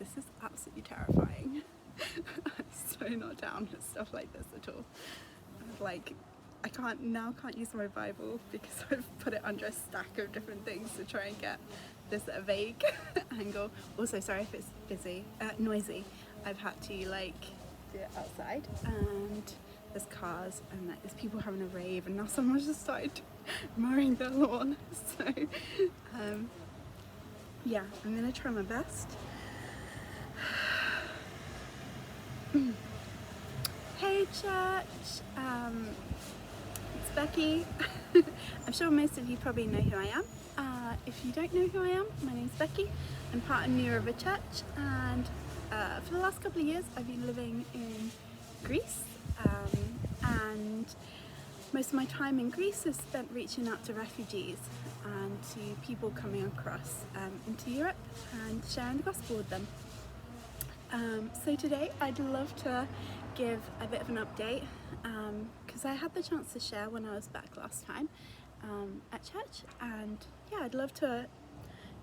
this is absolutely terrifying. I'm so not down with stuff like this at all. Like, I can't use my Bible because I've put it under a stack of different things to try and get this vague angle. Also, sorry if it's noisy. I've had to like do it outside, and there's cars and like, there's people having a rave, and now someone's just started mowing their lawn. So yeah, I'm gonna try my best. Hey church, it's Becky. I'm sure most of you probably know who I am. If you don't know who I am, my name's Becky. I'm part of New River Church, and for the last couple of years I've been living in Greece, and most of my time in Greece is spent reaching out to refugees and to people coming across into Europe and sharing the gospel with them. So today I'd love to give a bit of an update because I had the chance to share when I was back last time at church, and yeah, I'd love to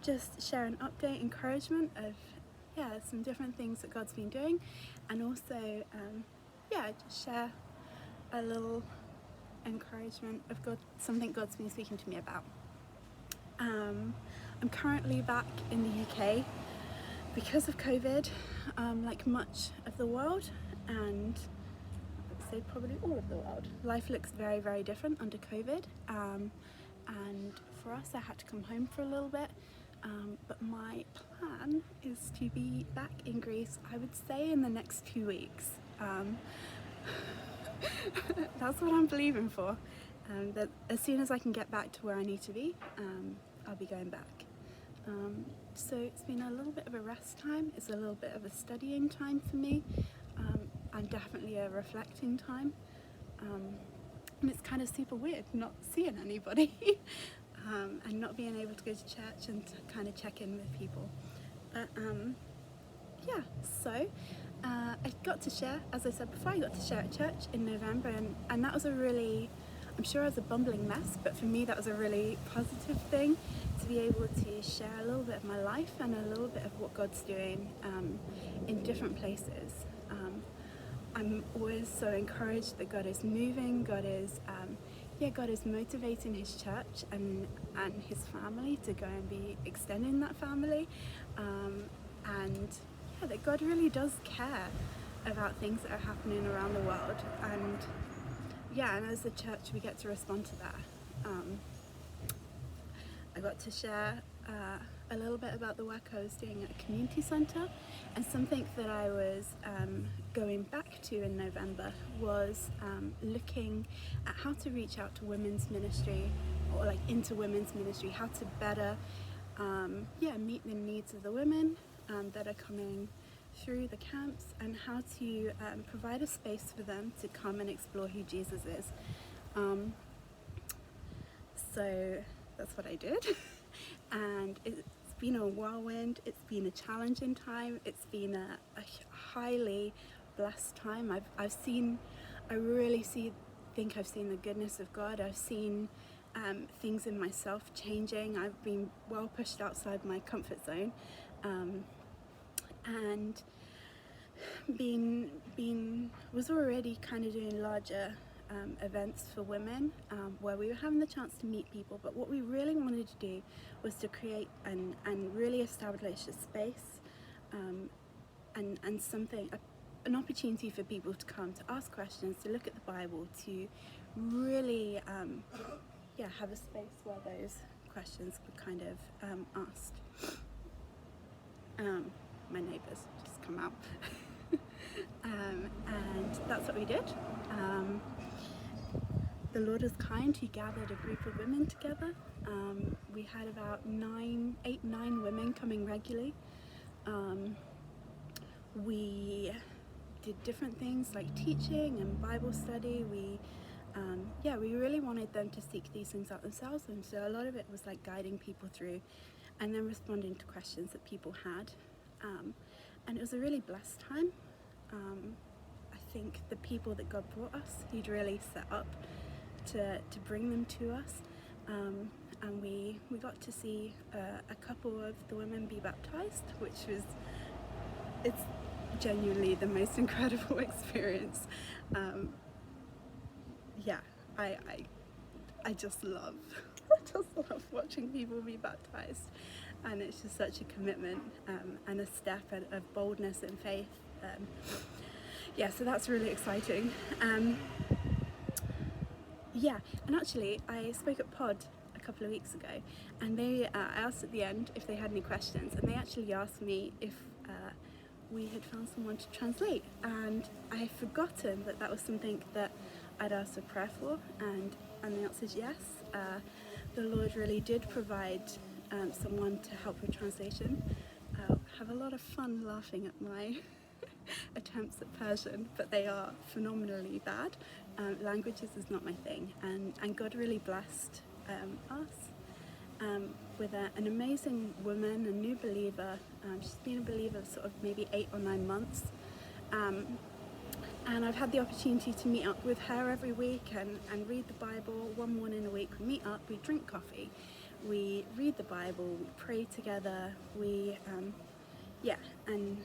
just share an update, encouragement of some different things that God's been doing, and also just share a little encouragement of God, something God's been speaking to me about. I'm currently back in the UK because of COVID, like much of the world, and I'd say probably all of the world. Life looks very, very different under COVID, and for us I had to come home for a little bit, but my plan is to be back in Greece, I would say in the next 2 weeks. That's what I'm believing for, that as soon as I can get back to where I need to be, I'll be going back. So it's been a little bit of a rest time, it's a little bit of a studying time for me, and definitely a reflecting time, and it's kind of super weird not seeing anybody and not being able to go to church and to kind of check in with people. But so I got to share, as I said before, I got to share at church in November, and that was a really, I'm sure I was a bumbling mess, but for me that was a really positive thing, to be able to share a little bit of my life and a little bit of what God's doing in different places. I'm always so encouraged that God is moving, God is motivating His church and His family to go and be extending that family, and that God really does care about things that are happening around the world, and as a church we get to respond to that. I got to share a little bit about the work I was doing at a community centre, and something that I was going back to in November was looking at how to reach out to women's ministry, or like into women's ministry, how to better meet the needs of the women that are coming through the camps, and how to provide a space for them to come and explore who Jesus is. So that's what I did, and it's been a whirlwind, it's been a challenging time, it's been a highly blessed time. I really think I've seen the goodness of God. I've seen things in myself changing. I've been well pushed outside my comfort zone, and was already kind of doing larger events for women, where we were having the chance to meet people, but what we really wanted to do was to create and really establish a space and something, an opportunity for people to come, to ask questions, to look at the Bible, to really have a space where those questions were kind of asked. My neighbours just come out. And that's what we did. The Lord is kind. He gathered a group of women together. We had about 8, 9 women coming regularly. We did different things like teaching and Bible study. We really wanted them to seek these things out themselves, and so a lot of it was like guiding people through and then responding to questions that people had. And it was a really blessed time. I think the people that God brought us, He'd really set up to bring them to us, and we got to see a couple of the women be baptized, which was it's genuinely the most incredible experience. Yeah, I just love I just love watching people be baptized, and it's just such a commitment, and a step of boldness and faith. Yeah, so that's really exciting. Yeah, and actually I spoke at Pod a couple of weeks ago, and I asked at the end if they had any questions, and they actually asked me if we had found someone to translate, and I had forgotten that that was something that I'd asked for prayer for, and the answer is yes. The Lord really did provide someone to help with translation. Have a lot of fun laughing at my attempts at Persian, but they are phenomenally bad. Languages is not my thing, and God really blessed us with an amazing woman, a new believer. She's been a believer sort of maybe 8 or 9 months, and I've had the opportunity to meet up with her every week and read the Bible. One morning a week we meet up, we drink coffee, we read the Bible, we pray together, and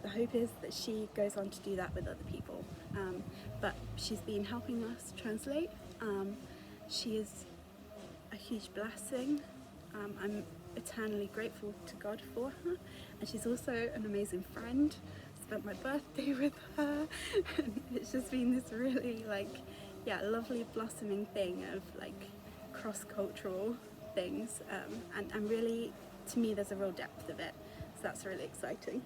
the hope is that she goes on to do that with other people. But she's been helping us translate. She is a huge blessing. I'm eternally grateful to God for her, and she's also an amazing friend. Spent my birthday with her, and it's just been this really lovely blossoming thing of cross-cultural things, and really, to me, there's a real depth of it, so that's really exciting.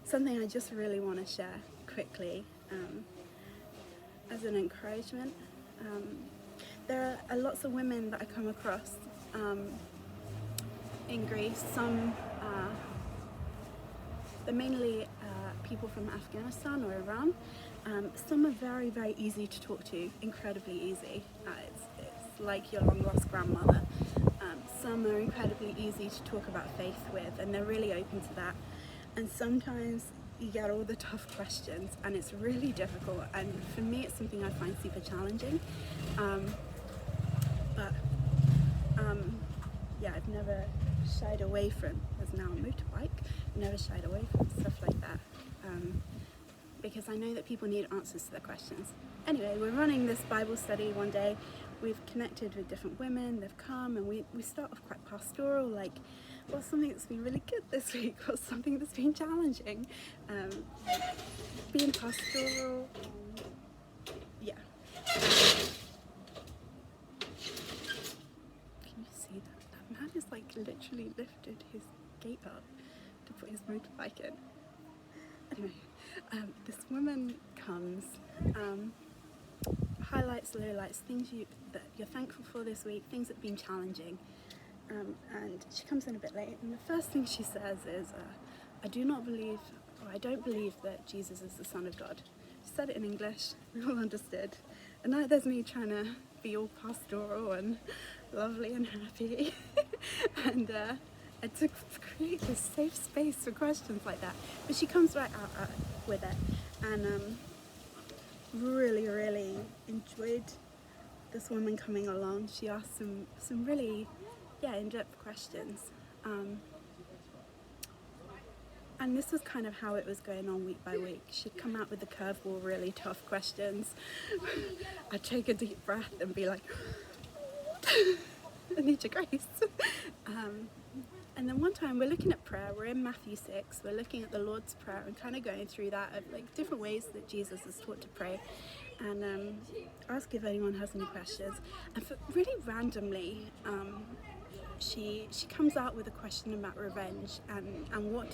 Something I just really want to share quickly as an encouragement. There are lots of women that I come across in Greece. Some they're mainly people from Afghanistan or Iran. Some are very, very easy to talk to, incredibly easy. It's like your long-lost grandmother. Some are incredibly easy to talk about faith with, and they're really open to that. And sometimes you get all the tough questions, and it's really difficult. And for me, it's something I find super challenging. I've never shied away from, there's now a motorbike, never shied away from stuff like that, because I know that people need answers to their questions. Anyway, we're running this Bible study one day. We've connected with different women, they've come, and we start off quite pastoral, like, what's something that's been really good this week? What's something that's been challenging? Being pastoral, yeah. Can you see that? That man is literally lifted his gate up to put his motorbike in. Anyway, this woman comes, highlights, lowlights, things that you're thankful for this week, things that have been challenging. And she comes in a bit late, and the first thing she says is, I don't believe that Jesus is the Son of God. She said it in English, we all understood. And now there's me trying to be all pastoral and lovely and happy. And I had to create this safe space for questions like that. But she comes right out with it, and really, really enjoyed this woman coming along. She asked some really in-depth questions. And this was kind of how it was going on week by week. She'd come out with the curveball, really tough questions. I'd take a deep breath and be like, I need your grace. And then one time we're looking at prayer, we're in Matthew 6, we're looking at the Lord's Prayer and kind of going through that of different ways that Jesus is taught to pray. And ask if anyone has any questions. And really randomly, she comes out with a question about revenge and what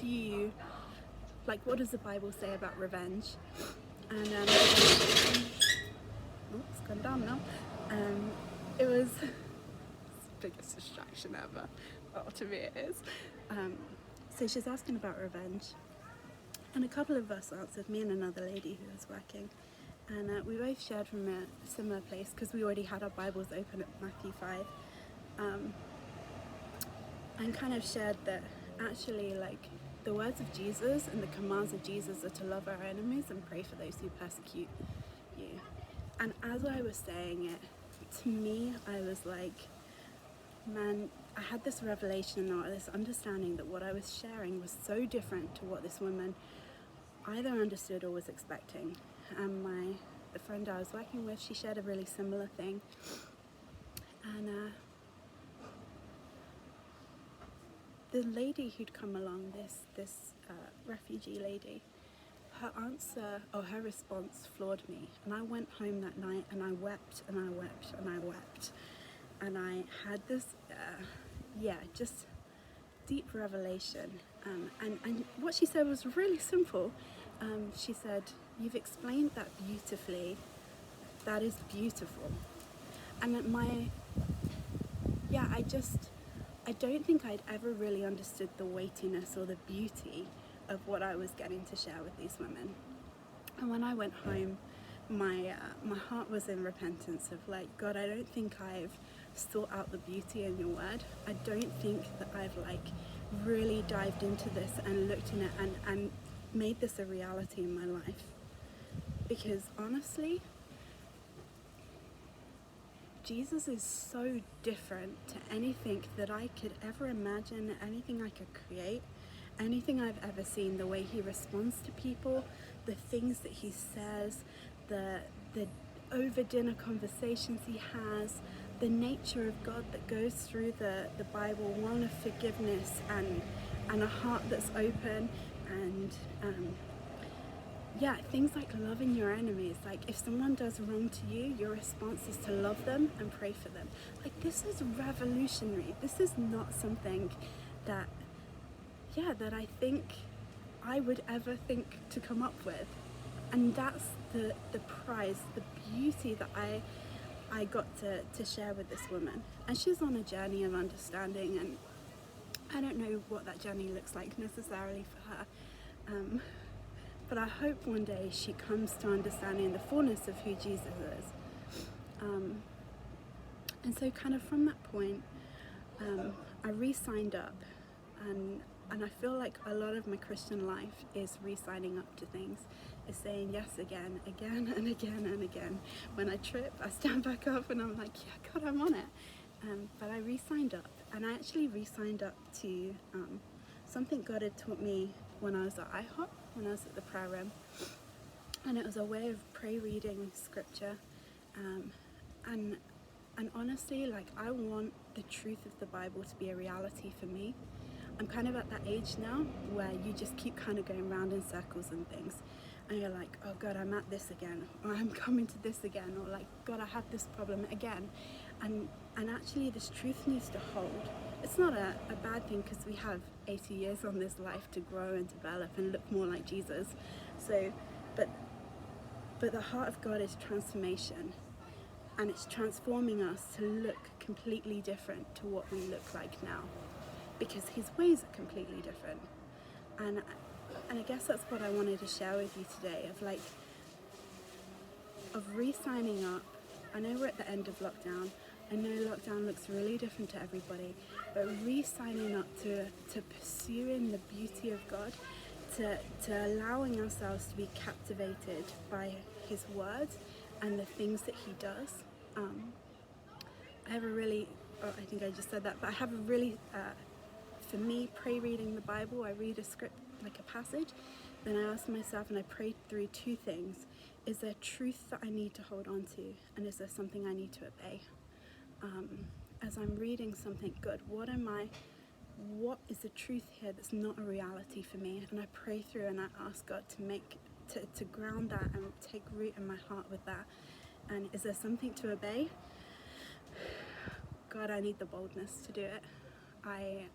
does the Bible say about revenge? And it's gone down now. It was the biggest distraction ever. Well, to me it is. So she's asking about revenge, and a couple of us answered, me and another lady who was working, and we both shared from a similar place because we already had our Bibles open at Matthew 5. And kind of shared that actually the words of Jesus and the commands of Jesus are to love our enemies and pray for those who persecute you. And as I was saying it, to me I was like, man, I had this revelation or this understanding that what I was sharing was so different to what this woman either understood or was expecting. And the friend I was working with, she shared a really similar thing. And the lady who'd come along, this refugee lady, her answer or her response floored me. And I went home that night and I wept and I wept and I wept. And I had this, just deep revelation. And what she said was really simple. She said, "You've explained that beautifully. That is beautiful." And I don't think I'd ever really understood the weightiness or the beauty of what I was getting to share with these women. And when I went home, my heart was in repentance of like, God, I don't think I've sought out the beauty in your word. I don't think that I've like really dived into this and looked in it and made this a reality in my life. Because honestly, Jesus is so different to anything that I could ever imagine, anything I could create, anything I've ever seen. The way he responds to people, the things that he says, the over dinner conversations he has, the nature of God that goes through the Bible, one of forgiveness and a heart that's open, and things like loving your enemies. Like if someone does wrong to you, your response is to love them and pray for them. Like this is revolutionary. This is not something that I think I would ever think to come up with. And that's the prize, the beauty that I got to share with this woman. And she's on a journey of understanding, and I don't know what that journey looks like necessarily for her. But I hope one day she comes to understanding the fullness of who Jesus is. And so kind of from that point, I re-signed up, and I feel like a lot of my Christian life is re-signing up to things, is saying yes again and again and again. When I trip, I stand back up and I'm like, yeah, God, I'm on it. But I re-signed up, and I actually re-signed up to something God had taught me when I was at IHOP, when I was at the prayer room. And it was a way of reading scripture. And honestly, like, I want the truth of the Bible to be a reality for me. I'm kind of at that age now where you just keep kind of going round in circles and things. And you're like, oh God, I'm at this again, or I'm coming to this again, or like, God, I have this problem again. And actually this truth needs to hold. It's not a bad thing, because we have 80 years on this life to grow and develop and look more like Jesus. So, but the heart of God is transformation, and it's transforming us to look completely different to what we look like now, because his ways are completely different. And I guess that's what I wanted to share with you today, of re-signing up. I know we're at the end of lockdown. I know lockdown looks really different to everybody, but re-signing up to pursuing the beauty of God, to allowing ourselves to be captivated by his words and the things that he does. I have a really, I think I just said that, but I have a really, for me, pray reading the Bible. I read a script, like a passage, then I ask myself and I pray through two things. Is there truth that I need to hold on to? And is there something I need to obey? As I'm reading something good, what is the truth here that's not a reality for me? And I pray through and I ask God to ground that and take root in my heart with that. And is there something to obey? God, I need the boldness to do it. I'm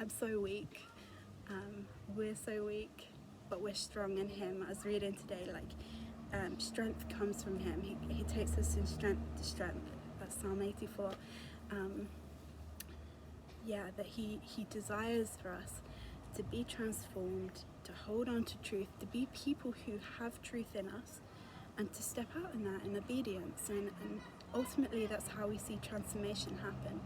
so weak. We're so weak, but we're strong in him. I was reading today, strength comes from him. He takes us from strength to strength. That's Psalm 84. That he desires for us to be transformed, to hold on to truth, to be people who have truth in us, and to step out in that in obedience. And ultimately, that's how we see transformation happen.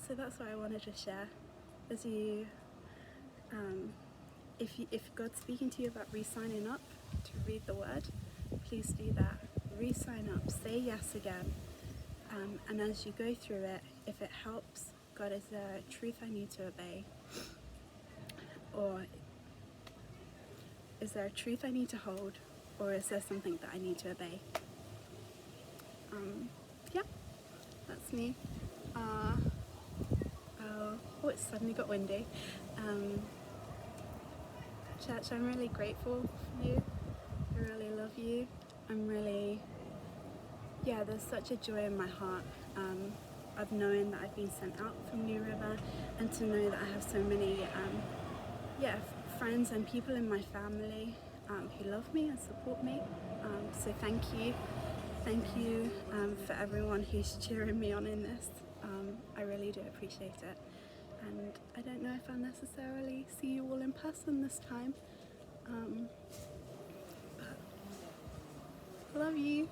So that's what I wanted to share. As you, if God's speaking to you about re-signing up to read the Word, please do that. re-sign up, say yes again. And as you go through it, if it helps, God, is there a truth I need to obey? Or is there a truth I need to hold? Or is there something that I need to obey? Yeah, that's me. Oh, it suddenly got windy. Church, I'm really grateful for you. I really love you. There's such a joy in my heart of knowing that I've been sent out from New River, and to know that I have so many friends and people in my family who love me and support me. So thank you. Thank you for everyone who's cheering me on in this. I really do appreciate it. And I don't know if I'll necessarily see you all in person this time. But love you.